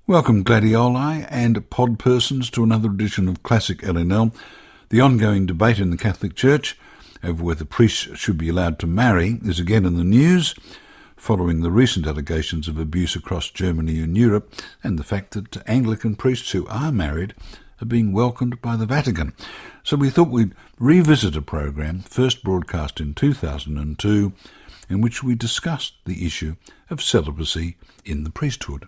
Welcome, gladioli and pod persons, to another edition of Classic LNL. The ongoing debate in the Catholic Church over whether priests should be allowed to marry is again in the news, following the recent allegations of abuse across Germany and Europe, and the fact that Anglican priests who are married are being welcomed by the Vatican. So we thought we'd revisit a program first broadcast in 2002, in which we discussed the issue of celibacy in the priesthood.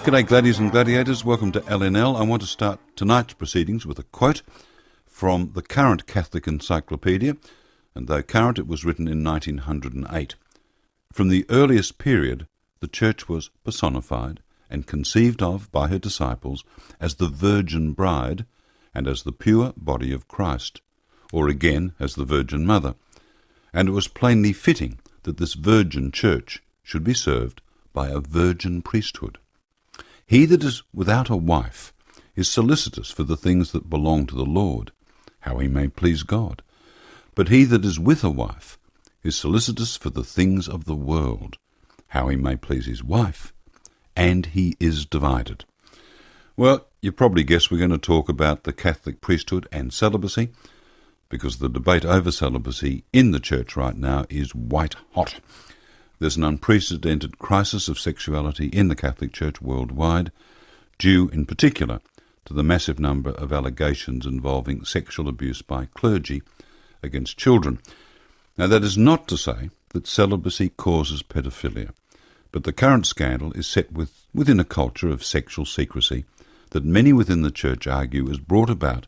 G'day gladies and gladiators, welcome to LNL. I want to start tonight's proceedings with a quote from the current Catholic Encyclopedia, and though current, it was written in 1908. From the earliest period, the Church was personified and conceived of by her disciples as the Virgin Bride and as the pure body of Christ, or again as the Virgin Mother, and it was plainly fitting that this Virgin Church should be served by a virgin priesthood. He that is without a wife is solicitous for the things that belong to the Lord, how he may please God. But he that is with a wife is solicitous for the things of the world, how he may please his wife, and he is divided. Well, you probably guess we're going to talk about the Catholic priesthood and celibacy, because the debate over celibacy in the Church right now is white hot. There's an unprecedented crisis of sexuality in the Catholic Church worldwide, due in particular to the massive number of allegations involving sexual abuse by clergy against children. Now, that is not to say that celibacy causes paedophilia, but the current scandal is set within a culture of sexual secrecy that many within the Church argue is brought about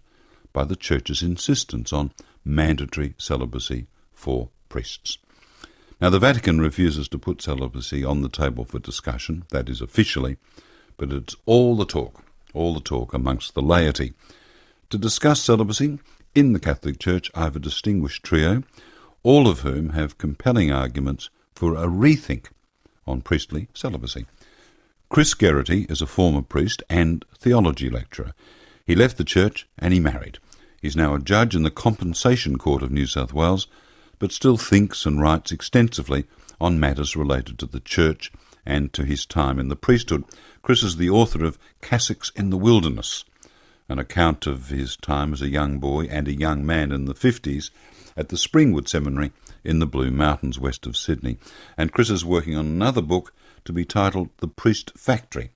by the Church's insistence on mandatory celibacy for priests. Now, the Vatican refuses to put celibacy on the table for discussion, that is officially, but it's all the talk amongst the laity. To discuss celibacy in the Catholic Church, I have a distinguished trio, all of whom have compelling arguments for a rethink on priestly celibacy. Chris Geraghty is a former priest and theology lecturer. He left the Church and he married. He's now a judge in the Compensation Court of New South Wales, but still thinks and writes extensively on matters related to the Church and to his time in the priesthood. Chris is the author of Cassocks in the Wilderness, an account of his time as a young boy and a young man in the 50s at the Springwood Seminary in the Blue Mountains west of Sydney. And Chris is working on another book to be titled The Priest Factory,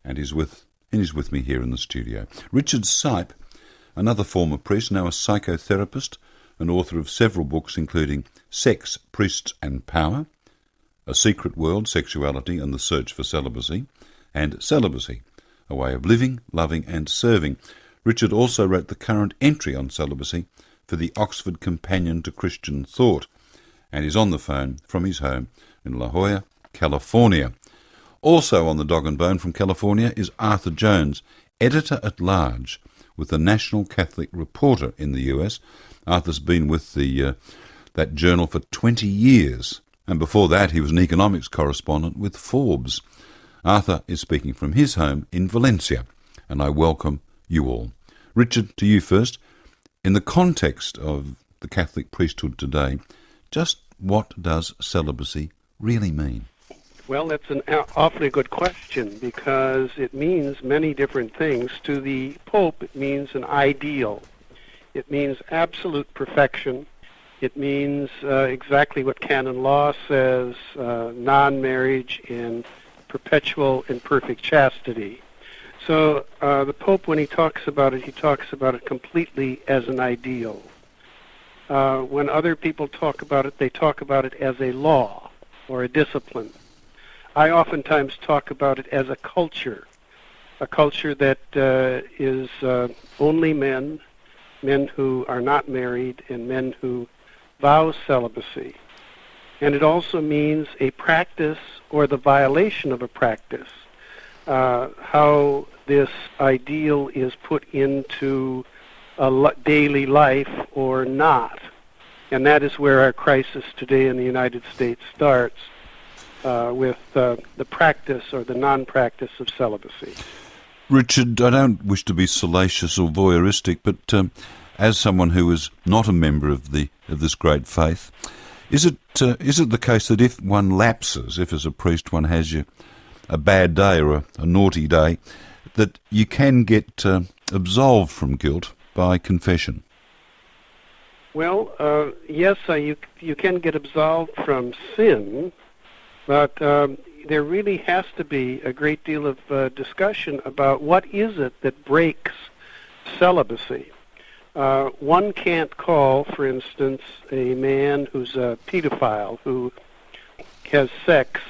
and he's with me here in the studio. Richard Sipe, another former priest, now a psychotherapist, and author of several books including Sex, Priests and Power, A Secret World, Sexuality and the Search for Celibacy, and Celibacy, A Way of Living, Loving and Serving. Richard also wrote the current entry on celibacy for the Oxford Companion to Christian Thought, and is on the phone from his home in La Jolla, California. Also on the dog and bone from California is Arthur Jones, editor-at-large with the National Catholic Reporter in the US. Arthur's been with that journal for 20 years, and before that he was an economics correspondent with Forbes. Arthur is speaking from his home in Valencia, and I welcome you all. Richard, to you first. In the context of the Catholic priesthood today, just what does celibacy really mean? Well, that's an awfully good question, because it means many different things. To the Pope, it means an ideal. It means absolute perfection. It means exactly what canon law says, non-marriage and perpetual and perfect chastity. So the Pope, when he talks about it completely as an ideal. When other people talk about it, they talk about it as a law or a discipline. I oftentimes talk about it as a culture that is only men who are not married, and men who vow celibacy. And it also means a practice or the violation of a practice, how this ideal is put into a daily life or not. And that is where our crisis today in the United States starts, with the practice or the non-practice of celibacy. Richard, I don't wish to be salacious or voyeuristic, but as someone who is not a member of this great faith, is it the case that if one lapses, if as a priest one has a bad day or a naughty day, that you can get absolved from guilt by confession? Well, yes, you can get absolved from sin, but there really has to be a great deal of discussion about what is it that breaks celibacy. One can't call, for instance, a man who's a pedophile who has sex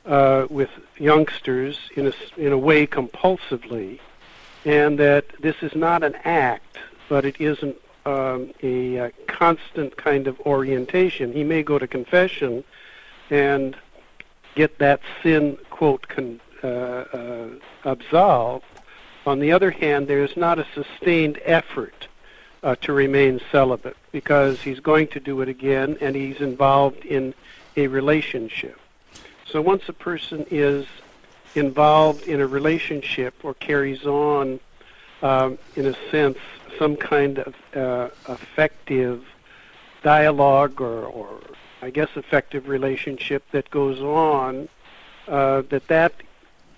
with youngsters in a way compulsively, and that this is not an act, but it isn't a constant kind of orientation. He may go to confession and get that sin, quote, absolved. On the other hand, there is not a sustained effort to remain celibate, because he's going to do it again, and he's involved in a relationship. So once a person is involved in a relationship or carries on, in a sense, some kind of effective dialogue or I guess effective relationship that goes on, that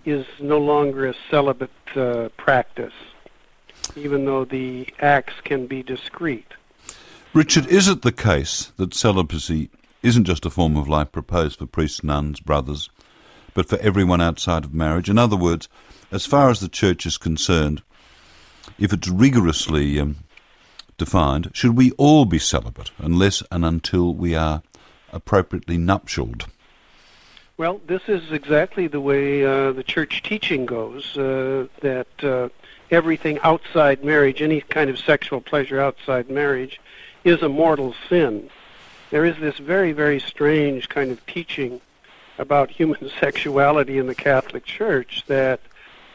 is no longer a celibate practice, even though the acts can be discreet. Richard, is it the case that celibacy isn't just a form of life proposed for priests, nuns, brothers, but for everyone outside of marriage? In other words, as far as the Church is concerned, if it's rigorously defined, should we all be celibate unless and until we are appropriately nuptialed? Well, this is exactly the way the church teaching goes, that everything outside marriage, any kind of sexual pleasure outside marriage, is a mortal sin. There is this very, very strange kind of teaching about human sexuality in the Catholic Church, that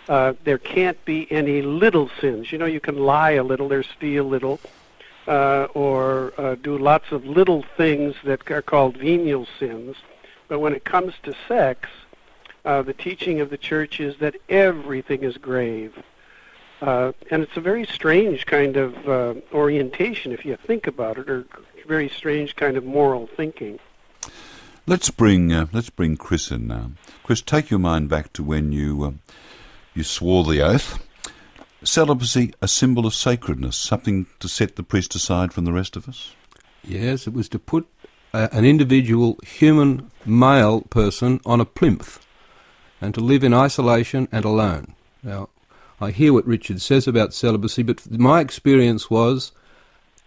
there can't be any little sins. You know, you can lie a little or steal a little, or do lots of little things that are called venial sins. But when it comes to sex, the teaching of the Church is that everything is grave. And it's a very strange kind of orientation, if you think about it, or very strange kind of moral thinking. Let's bring Chris in now. Chris, take your mind back to when you swore the oath. Celibacy, a symbol of sacredness, something to set the priest aside from the rest of us? Yes, it was to put an individual human male person on a plinth and to live in isolation and alone. Now, I hear what Richard says about celibacy, but my experience was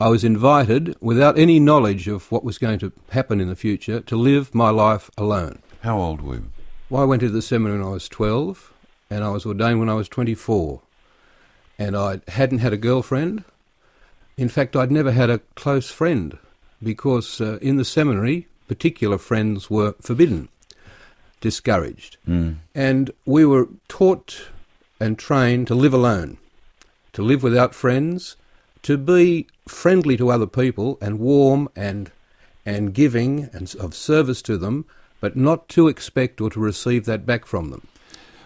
I was invited, without any knowledge of what was going to happen in the future, to live my life alone. How old were you? Well, I went to the seminary when I was 12, and I was ordained when I was 24. And I hadn't had a girlfriend. In fact, I'd never had a close friend, because in the seminary, particular friends were forbidden, discouraged. And we were taught and trained to live alone, to live without friends, to be friendly to other people and warm and giving and of service to them, but not to expect or to receive that back from them.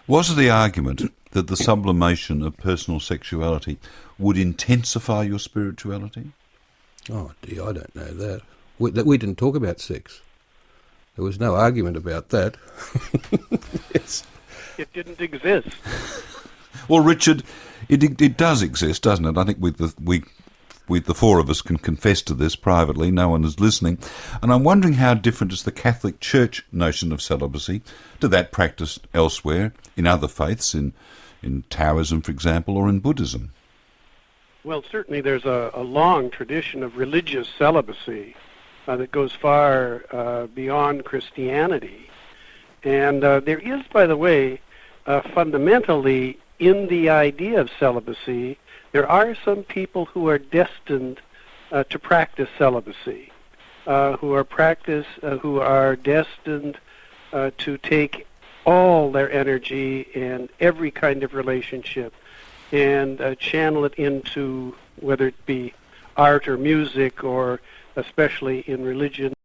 Was the argument that the sublimation of personal sexuality would intensify your spirituality? Oh, dear, I don't know that. We didn't talk about sex. There was no argument about that. Yes. It didn't exist. Well, Richard, it does exist, doesn't it? I think the four of us can confess to this privately. No one is listening. And I'm wondering how different is the Catholic Church notion of celibacy to that practiced elsewhere in other faiths, in Taoism, for example, or in Buddhism? Well, certainly there's a long tradition of religious celibacy that goes far beyond Christianity. And there is, by the way, fundamentally in the idea of celibacy, there are some people who are destined to practice celibacy, who are destined to take all their energy and every kind of relationship and channel it into, whether it be art or music or especially in religion